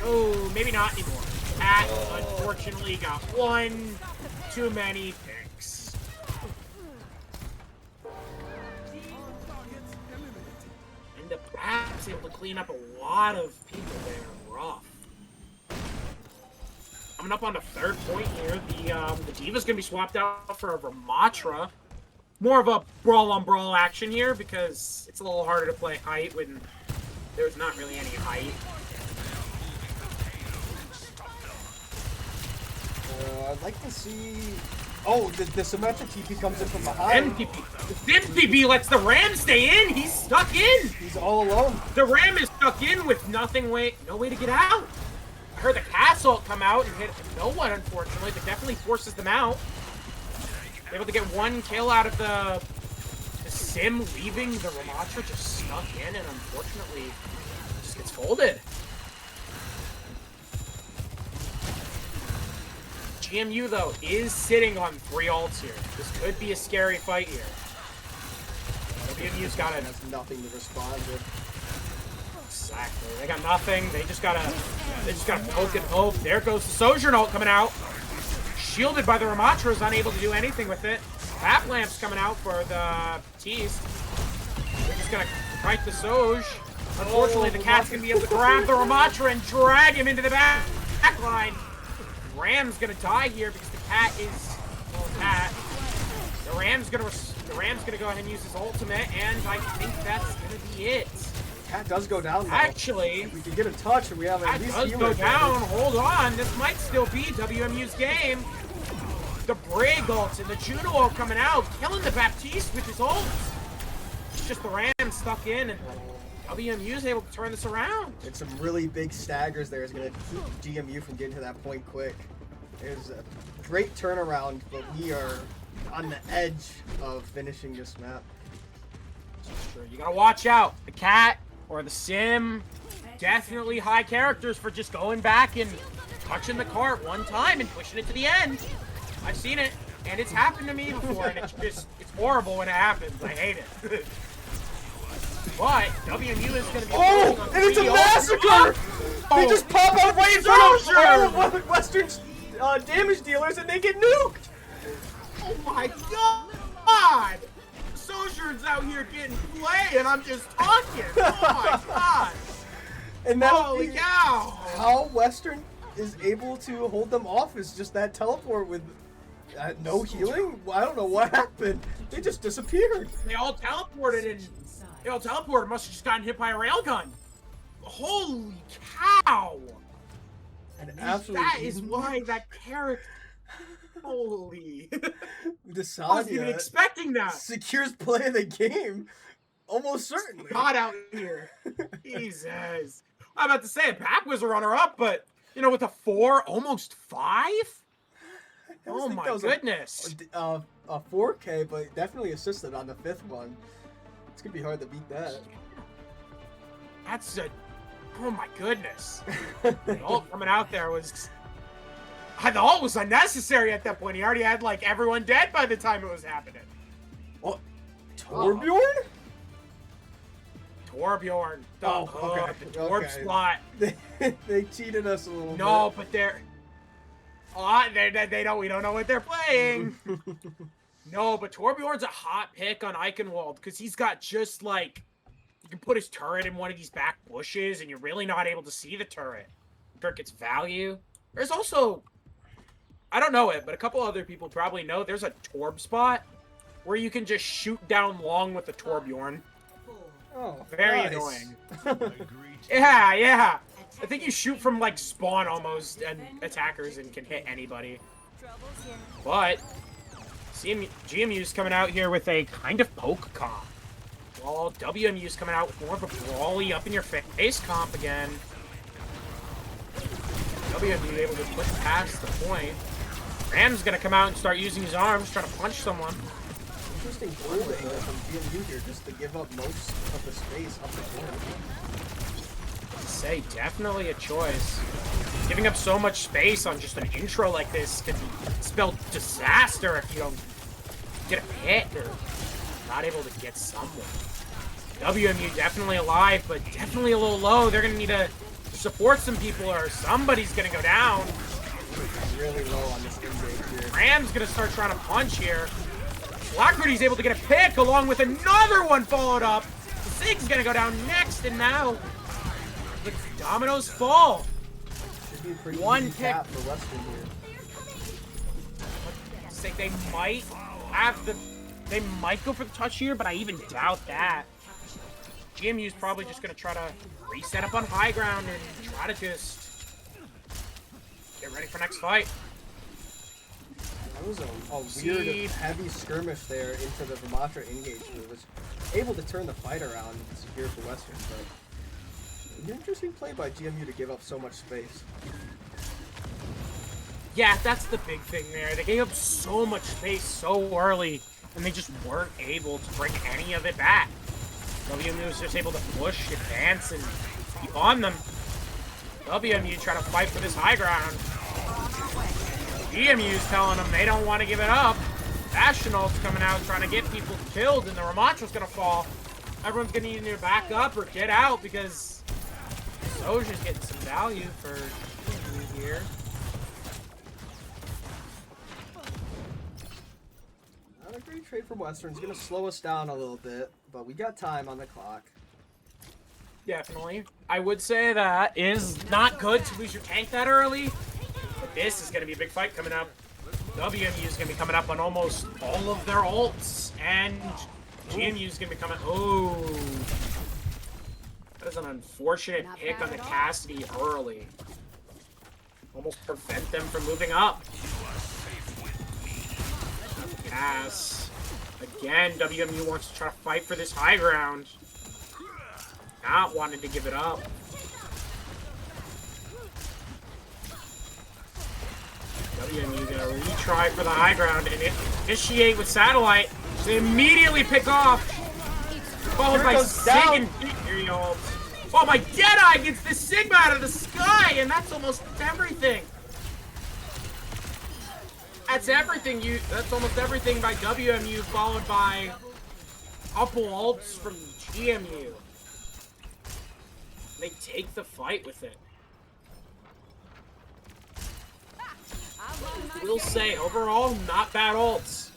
Oh, maybe not anymore. Cat, unfortunately, got one too many picks. And the Bat's able to clean up a lot of people there. Rough. Coming up on the third point here, the Diva's gonna be swapped out for a Ramatra. More of a brawl-on-brawl action here because it's a little harder to play height when there's not really any height. I'd like to see... Oh, the symmetric TP comes in from behind. The MPB lets the Ram stay in. He's stuck in. He's all alone. The Ram is stuck in with no way to get out. I heard the Castle come out and hit no one, unfortunately, but definitely forces them out. Able to get one kill out of the Sim, leaving the Ramatra just stuck in, and unfortunately just gets folded. GMU, though, is sitting on 3 ults here. This could be a scary fight here. WMU's got it. Has nothing to respond with. Exactly. They got nothing. They just gotta poke and hope. There goes the Sojourn ult coming out. Shielded by the Ramatra, is unable to do anything with it. Bat Lamp's coming out for the Tease. They're just gonna kite the Soj. Unfortunately, the Cat's gonna be able to grab the Ramatra and drag him into the back line. Ram's gonna die here because the Cat is Cat. The Ram's gonna go ahead and use his ultimate, and I think that's gonna be it. Cat does go down though. Actually, if we can get a touch and we have at least does go down. Hold on, this might still be WMU's game. The Brig ult and the Juno ult coming out, killing the Baptiste with his ult. It's just the Ram stuck in, and WMU's able to turn this around. And some really big staggers there is going to keep GMU from getting to that point quick. There's a great turnaround, but we are on the edge of finishing this map. Sure, you gotta watch out. The Cat or the Sim, definitely high characters for just going back and touching the cart one time and pushing it to the end. I've seen it, and it's happened to me before, and it's horrible when it happens. I hate it. But WMU is going to be... Oh, and it's a massacre! They just pop out right in front of all of Western damage dealers, and they get nuked! Oh my god! Sojourn's out here getting play, and I'm just talking! Oh my god! And that holy cow! How Western is able to hold them off is just that teleport with no healing? I don't know what happened. They just disappeared. They all teleported, and they all teleported. Must have just gotten hit by a railgun. Holy cow! And that is why that character... Holy. Desadia I wasn't even expecting that. Secures play of the game. Almost certainly. God out here. Jesus. I'm about to say, Pap was a runner-up, but, you know, with a 4, almost 5? Oh my goodness. A 4K, but definitely assisted on the 5th one. It's going to be hard to beat that. That's a Oh my goodness. The ult coming out there was... The ult was unnecessary at that point. He already had, like, everyone dead by the time it was happening. What? Torbjorn? Torbjorn. Oh, okay. The Torb slot. They cheated us a little bit. No, but they're... Oh, they don't... We don't know what they're playing. No, but Torbjorn's a hot pick on Eichenwald because he's got just, like... You can put his turret in one of these back bushes, and you're really not able to see the turret. Turret gets value. There's also... I don't know it, but a couple other people probably know there's a Torb spot where you can just shoot down long with the Torbjorn. Oh, Very nice. annoying. Yeah. I think you shoot from, like, spawn almost, and attackers and can hit anybody. But GMU's coming out here with a kind of poke comp. While WMU's coming out with more of a brawly up-in-your-face comp again. WMU able to push past the point. Ram's gonna come out and start using his arms, trying to punch someone. Interesting holding from GMU here, just to give up most of the space up the court. Say, definitely a choice. Giving up so much space on just an intro like this could spell disaster if you don't get a hit or not able to get someone. WMU definitely alive, but definitely a little low. They're gonna need to support some people or somebody's gonna go down. Really low on this engage here. Ram's gonna start trying to punch here. Blackbirdie's able to get a pick along with another one followed up. Sig's gonna go down next, and now the dominoes fall. Should be a pretty One easy pick. tap for Western here. Say they might have the... They might go for the touch here, but I even doubt that. GMU's probably just going to try to reset up on high ground and try to just get ready for next fight. That was a weird, heavy skirmish there into the Vermatra engagement. It was able to turn the fight around and secure for Western, but an interesting play by GMU to give up so much space. Yeah, that's the big thing there. They gave up so much space so early, and they just weren't able to bring any of it back. WMU was just able to push, advance, and keep on them. WMU trying to fight for this high ground. GMU's telling them they don't want to give it up. National's coming out trying to get people killed, and the Ramatra's going to fall. Everyone's going to either back up or get out because Soja's getting some value for GMU here. Not a great trade from Western. It's going to slow us down a little bit, but we got time on the clock. Definitely. I would say that is not good to lose your tank that early, but this is going to be a big fight coming up. WMU is going to be coming up on almost all of their ults, and GMU is going to be coming... Oh. That is an unfortunate pick on the Cassidy early. Almost prevent them from moving up. Yes. Again, WMU wants to try to fight for this high ground. Not wanting to give it up. WMU gonna retry for the high ground and initiate with Satellite. They immediately pick off. Followed by Sig and Imperial. Oh my Deadeye gets the Sigma out of the sky, and that's almost everything. That's everything. That's almost everything by WMU, followed by couple ults from GMU. They take the fight with it. We'll say, overall, not bad ults.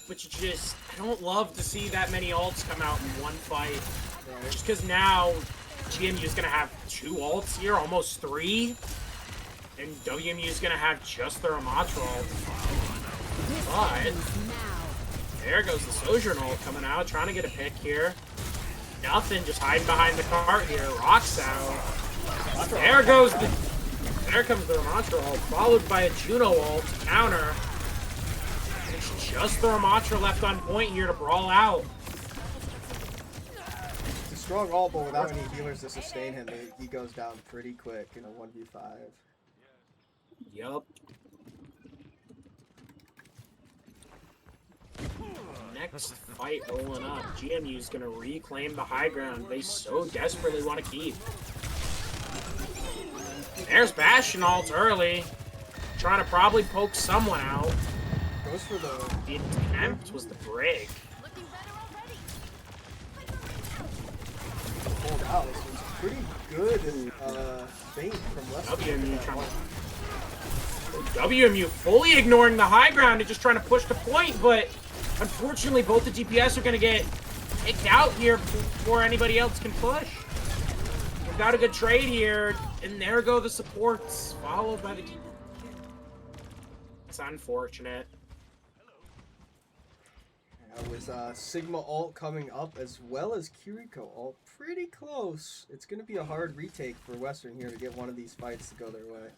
But you just, I don't love to see that many ults come out in one fight. Right. Just because now GMU is going to have 2 ults here, almost 3. And WMU is going to have just their Amatra ult. But there goes the Sojourn ult coming out, trying to get a pick here. Nothing, just hiding behind the cart here. Rocks out. There goes the... There comes the Ramatra ult, followed by a Juno ult to counter. It's just the Ramatra left on point here to brawl out. It's a strong ult, but without any healers to sustain him, he goes down pretty quick in a 1v5. Yup. Next fight rolling up. GMU's gonna reclaim the high ground they so desperately want to keep. There's Bastion ult early. Trying to probably poke someone out. Goes for the... The attempt was the break. Looking better already. pulled out. So it's pretty good bait from Western. WMU fully ignoring the high ground and just trying to push the point, but unfortunately both the DPS are going to get kicked out here before anybody else can push. We've got a good trade here, and there go the supports, followed by the DPS. It's unfortunate. With Sigma ult coming up as well as Kiriko ult pretty close. It's going to be a hard retake for Western here to get one of these fights to go their way.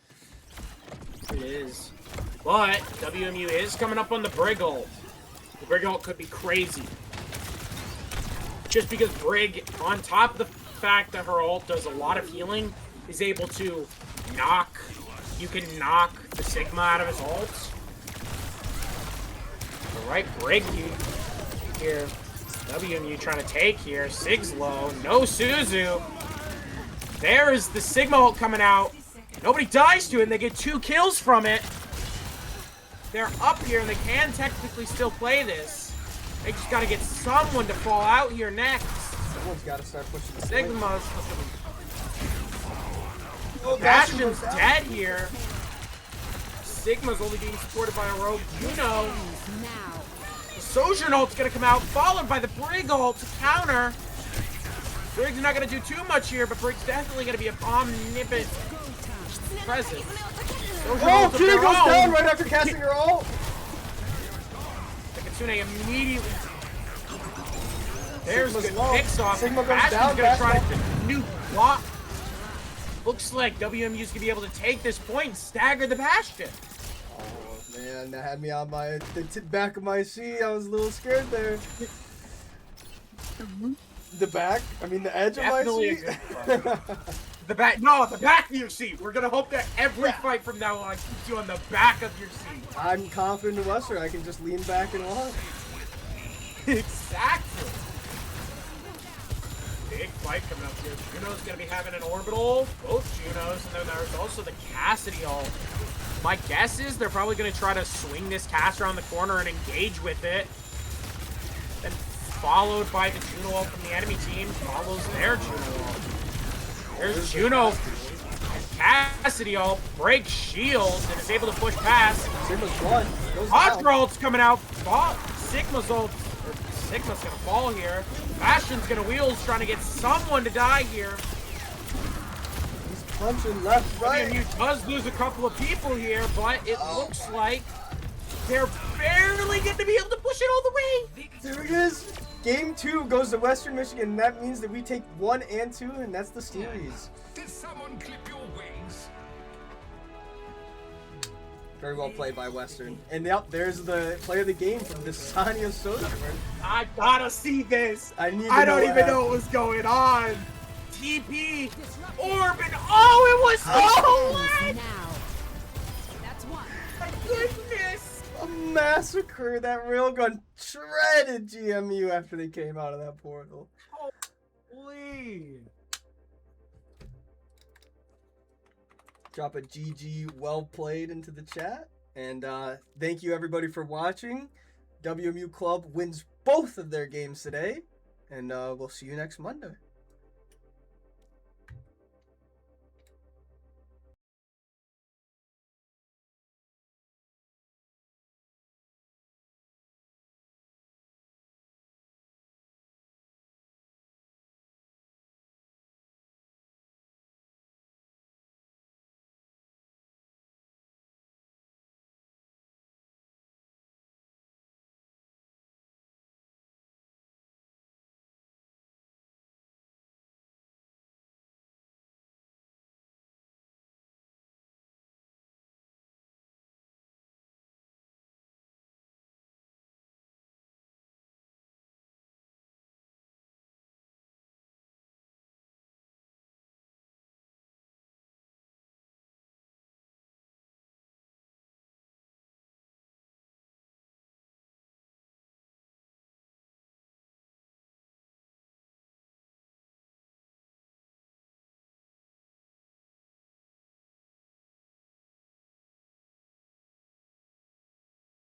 It is. But WMU is coming up on the Brig ult. The Brig ult could be crazy. Just because Brig, on top of the fact that her ult does a lot of healing, is able to knock. You can knock the Sigma out of his ult. The right Brig here. WMU trying to take here. Sig's low. No Suzu. There is the Sigma ult coming out. Nobody dies to it, and they get 2 kills from it. They're up here, and they can technically still play this. They just got to get someone to fall out here next. Someone's got to start pushing the Sigma's. Oh, Bastion's dead here. Sigma's only being supported by a rogue Juno. The Sojourn ult's going to come out, followed by the Brig ult to counter. Brig's not going to do too much here, but Brig's definitely going to be a omnipotent presence. Oh, Kira goes down right after casting her ult. The Kitsune immediately. There's the picks off. Sigma goes Bastion's down. going to try to new block. Looks like WMU's going to be able to take this point and stagger the Bastion. Oh man, that had me on the back of my seat. I was a little scared there. The back? I mean the edge Definitely of my seat? The back of your seat. We're gonna hope that every fight from now on keeps you on the back of your seat. I'm confident in Western. I can just lean back and watch. Exactly. Big fight coming up here. Juno's gonna be having an orbital. Both Junos, and then there's also the Cassidy ult. My guess is they're probably gonna try to swing this Cass around the corner and engage with it. Then followed by the Juno ult from the enemy team. Follows their Juno ult. There's Juno. Cassidy ult breaks shield and is able to push past. Sigma's one. Contra ult's coming out. Sigma's ult. Sigma's gonna fall here. Bastion's gonna wheels, trying to get someone to die here. He's punching left, right. WMU does lose a couple of people here, but it looks like they're barely going to be able to push it all the way. There it is. Game 2 goes to Western Michigan, and that means that we take 1 and 2, and that's the series. Did someone clip your wings? Very well played by Western. And yep, there's the play of the game from the Sanya Sojourn. I gotta see this. I don't even know what was going on. TP, Orban. Oh, it was so late. That's one. My goodness. A massacre. That railgun shredded GMU after they came out of that portal. Holy. Drop a GG well played into the chat. And thank you everybody for watching. WMU Club wins both of their games today. And we'll see you next Monday.